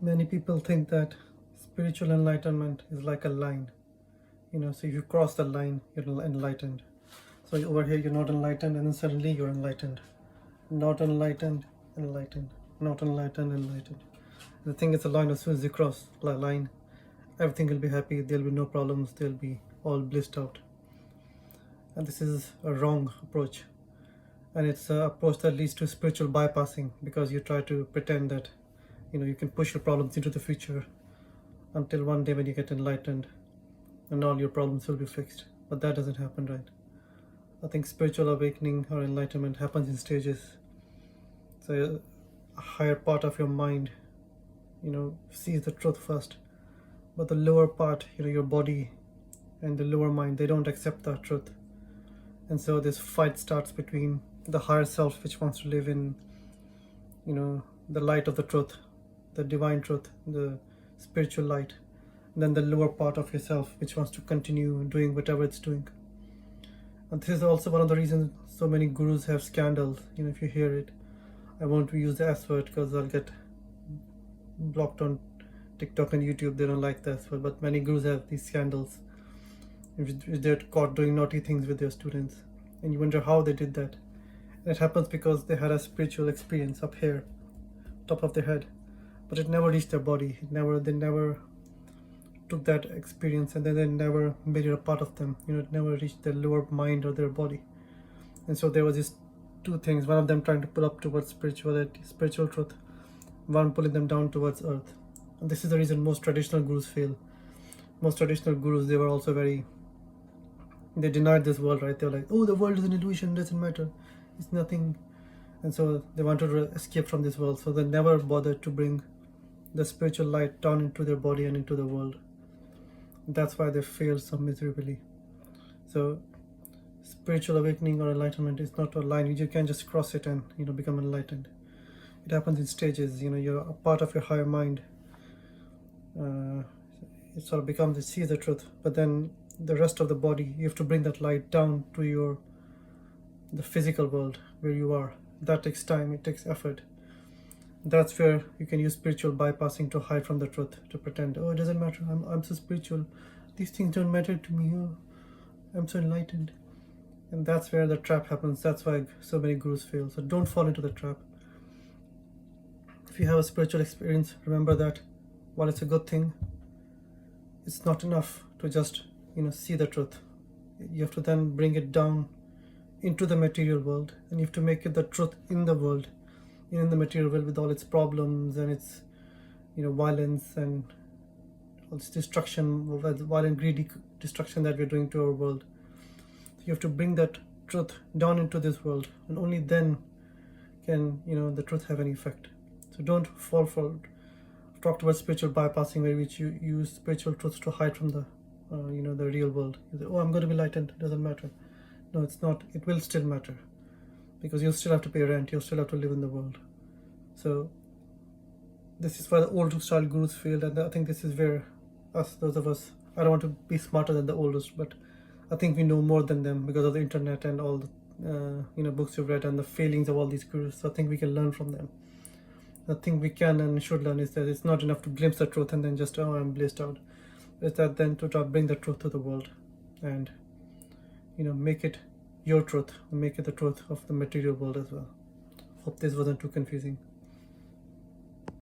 Many people think that spiritual enlightenment is like a line. So if you cross the line, you're enlightened. So over here, you're not enlightened, and then suddenly you're enlightened. Not enlightened, enlightened. Not enlightened, enlightened. The thing is, a line, as soon as you cross the line, everything will be happy, there'll be no problems, they'll be all blissed out. And this is a wrong approach. And it's an approach that leads to spiritual bypassing, because you try to pretend that you can push your problems into the future until one day when you get enlightened and all your problems will be fixed. But that doesn't happen, right? I think spiritual awakening or enlightenment happens in stages. So a higher part of your mind sees the truth first, but the lower part, your body and the lower mind, they don't accept that truth. And so this fight starts between the higher self, which wants to live in the light of the truth, the divine truth, the spiritual light, and then the lower part of yourself, which wants to continue doing whatever it's doing. And this is also one of the reasons so many gurus have scandals. If you hear it, I won't use the S word because I'll get blocked on TikTok and YouTube. They don't like the S word, but many gurus have these scandals if they're caught doing naughty things with their students, and you wonder how they did that. And it happens because they had a spiritual experience up here, top of their head, but it never reached their body. They never took that experience, and then they never made it a part of them. It never reached their lower mind or their body. And so there was these two things, one of them trying to pull up towards spirituality, spiritual truth, one pulling them down towards earth. And this is the reason most traditional gurus fail. Most traditional gurus, they denied this world, right? They were like, oh, the world is an illusion, doesn't matter, it's nothing. And so they wanted to escape from this world, so they never bothered to bring the spiritual light down into their body and into the world. That's why they failed so miserably. So spiritual awakening or enlightenment is not a line. You can't just cross it and become enlightened. It happens in stages. You're a part of your higher mind. It sort of becomes, it sees the truth, but then the rest of the body, you have to bring that light down to the physical world where you are. That takes time, it takes effort. That's where you can use spiritual bypassing to hide from the truth, to pretend, oh, it doesn't matter, I'm so spiritual, these things don't matter to me, oh, I'm so enlightened. And that's where the trap happens. That's why so many gurus fail. So don't fall into the trap. If you have a spiritual experience, remember that while it's a good thing, it's not enough to just see the truth. You have to then bring it down into the material world, and you have to make it the truth in the world, in the material world, with all its problems and its violence and all this destruction, violent, greedy destruction that we're doing to our world. So you have to bring that truth down into this world, and only then can the truth have any effect. So don't fall for talked about spiritual bypassing, where which you use spiritual truths to hide from the the real world. You say, oh, I'm going to be enlightened, it doesn't matter. No, it's not. It will still matter, because you'll still have to pay rent, you'll still have to live in the world. So this is why the old style gurus failed, and I think this is where those of us, I don't want to be smarter than the oldest, but I think we know more than them because of the internet and all the books you've read and the failings of all these gurus. So I think we can learn from them. The thing we can and should learn is that it's not enough to glimpse the truth and then just, oh, I'm blissed out. It's that then to try to bring the truth to the world and make it your truth, make it the truth of the material world as well. Hope this wasn't too confusing.